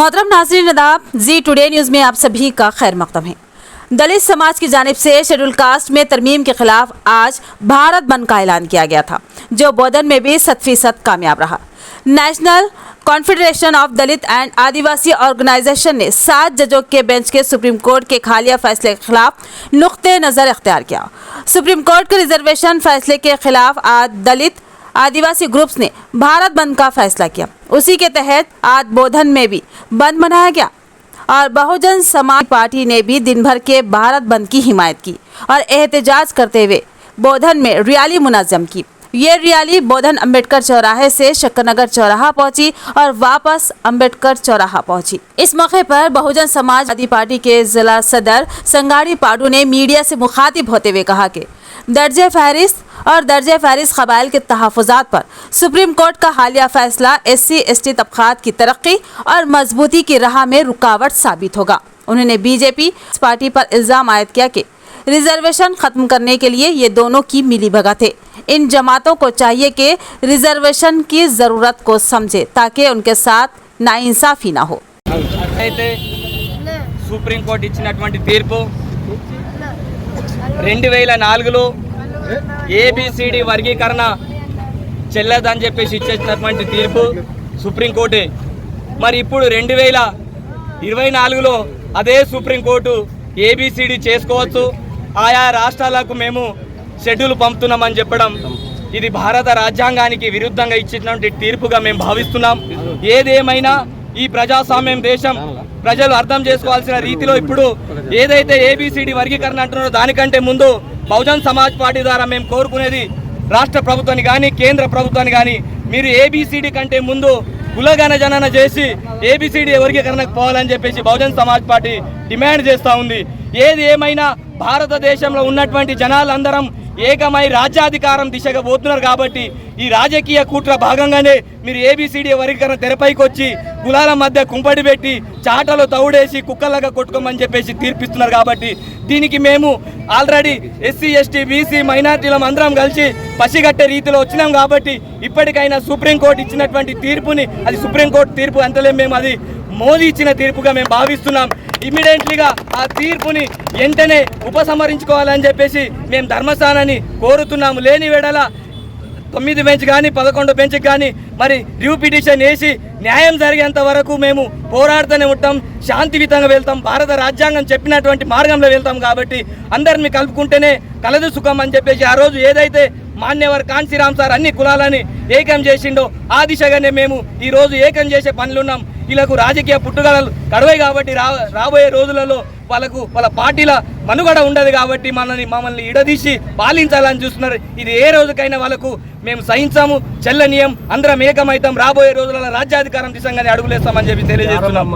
मोहतरम नाज़रीन आदाब, जी टुडे न्यूज़ में आप सभी का खैर मकदम है। दलित समाज की जानिब से शेड्यूल कास्ट में तरमीम के खिलाफ आज भारत बंद का ऐलान किया गया था, जो बोधन में भी 100% कामयाब रहा। National confederation of Dalit and Adivasi organisation ने 7 जजों के बेंच के सुप्रीम कोर्ट के हालिया फैसले के खिलाफ नुक्ते नज़र इख्तियार किया। सुप्रीम कोर्ट के रिजर्वेशन फैसले के खिलाफ आज दलित आदिवासी ग्रुप्स ने भारत बंद का फैसला किया। उसी के तहत आज बोधन में भी बंद मनाया गया और बहुजन समाज पार्टी ने भी दिन भर के भारत बंद की हिमायत की और एहतजाज करते हुए बोधन में रैली मुनज़्ज़म की। ये रैली बोधन अंबेडकर चौराहे से शक्करनगर चौराहा पहुंची और वापस अंबेडकर चौराहा पहुंची। इस मौके पर बहुजन समाजवादी पार्टी के जिला सदर संगाड़ी पाडू ने मीडिया से मुखातिब होते हुए कहा कि दर्जे फहरिस्त कबाइल के तहफ़्फ़ुज़ात पर सुप्रीम कोर्ट का हालिया फैसला SC/ST तबक़ात की तरक्की और मजबूती की राह में रुकावट साबित होगा। उन्होंने बीजेपी पार्टी पर इल्ज़ाम आयद किया कि रिजर्वेशन ख़त्म करने के लिए ये दोनों की मिलीभगत है। इन जमातों को चाहिए कि रिजर्वेशन की ज़रूरत को समझे ताकि उनके साथ नाइंसाफ़ी ना हो। सुप्रीम कोर्ट इచ్చినటువంటి తీర్పు 2004లో ABCD వర్గీకరణ చెల్లదని చెప్పేసి ఇచ్చేసినటువంటి తీర్పు సుప్రీం కోర్టే। మరి ఇప్పుడు 2024లో అదే సుప్రీం కోర్టు ABCD చేసుకోవచ్చు, ఆయా రాష్ట్రాలకు మేము షెడ్యూల్ పంపుతున్నామని చెప్పడం ఇది భారత రాజ్యాంగానికి విరుద్ధంగా ఇచ్చినటువంటి తీర్పుగా మేము భావిస్తున్నాం। ఏదేమైనా ఈ ప్రజాస్వామ్యం దేశం ప్రజలు అర్థం చేసుకోవాల్సిన రీతిలో ఇప్పుడు ఏదైతే ABCD వర్గీకరణ అంటున్నారో దానికంటే ముందు బహుజన్ సమాజ్ పార్టీ ద్వారా మేము కోరుకునేది రాష్ట్ర ప్రభుత్వాన్ని కానీ కేంద్ర ప్రభుత్వాన్ని కానీ మీరు ABCD కంటే ముందు కులగణన చేసి ABCD వర్గీకరణకు పోవాలని చెప్పేసి బహుజన్ సమాజ్ పార్టీ డిమాండ్ చేస్తూ ఉంది। ఏది ఏమైనా భారతదేశంలో ఉన్నటువంటి జనాలందరం ఏకమై రాజ్యాధికారం దిశగా పోతున్నారు కాబట్టి ఈ రాజకీయ కుట్ర భాగంగానే మీరు ABCD వర్గీకరణ తెరపైకి వచ్చి కులాల మధ్య కుంపడి పెట్టి చాటలు తౌడేసి కుక్కలాగా కొట్టుకోమని చెప్పేసి తీర్పిస్తున్నారు కాబట్టి దీనికి మేము ఆల్రెడీ SC/ST BC మైనారిటీలం అందరం కలిసి పసిగట్టే రీతిలో వచ్చినాం కాబట్టి ఇప్పటికైనా సుప్రీంకోర్టు ఇచ్చినటువంటి తీర్పుని అది సుప్రీంకోర్టు తీర్పు అంతలే మేము అది మోదీ ఇచ్చిన తీర్పుగా మేము భావిస్తున్నాం। ఇమ్మీడియట్లీగా ఆ తీర్పుని వెంటనే ఉపసంహరించుకోవాలని చెప్పేసి మేము ధర్మస్థానాన్ని కోరుతున్నాము। లేని వేళల 9 బెంచ్ కానీ 11 బెంచ్కి కానీ మరి రివ్యూ పిటిషన్ వేసి న్యాయం జరిగేంత వరకు మేము పోరాడుతూనే ఉంటాం, శాంతియుతంగా వెళ్తాం, భారత రాజ్యాంగం చెప్పినటువంటి మార్గంలో వెళ్తాం కాబట్టి అందరిని కలుపుకుంటేనే కలదు సుఖం అని చెప్పేసి ఆ రోజు ఏదైతే మాన్యవర్ కాంశీరామ్ సార్ అన్ని కులాలని ఏకం చేసిండో ఆ దిశగానే మేము ఈరోజు ఏకం చేసే పనులున్నాం। వీళ్ళకు రాజకీయ పుట్టుగడలు కడవై కాబట్టి రాబోయే రోజులలో వాళ్ళ పార్టీల మనుగడ ఉండదు కాబట్టి మమ్మల్ని ఇడదీసి పాలించాలని చూస్తున్నారు। ఇది ఏ రోజుకైనా వాళ్ళకు మేము సహించాము, చెల్లనీయం, అందరం ఏకమైతాం, రాబోయే రోజులలో రాజ్యాధికారం దిశగానే అడుగులేస్తామని చెప్పి తెలియజేస్తున్నాం।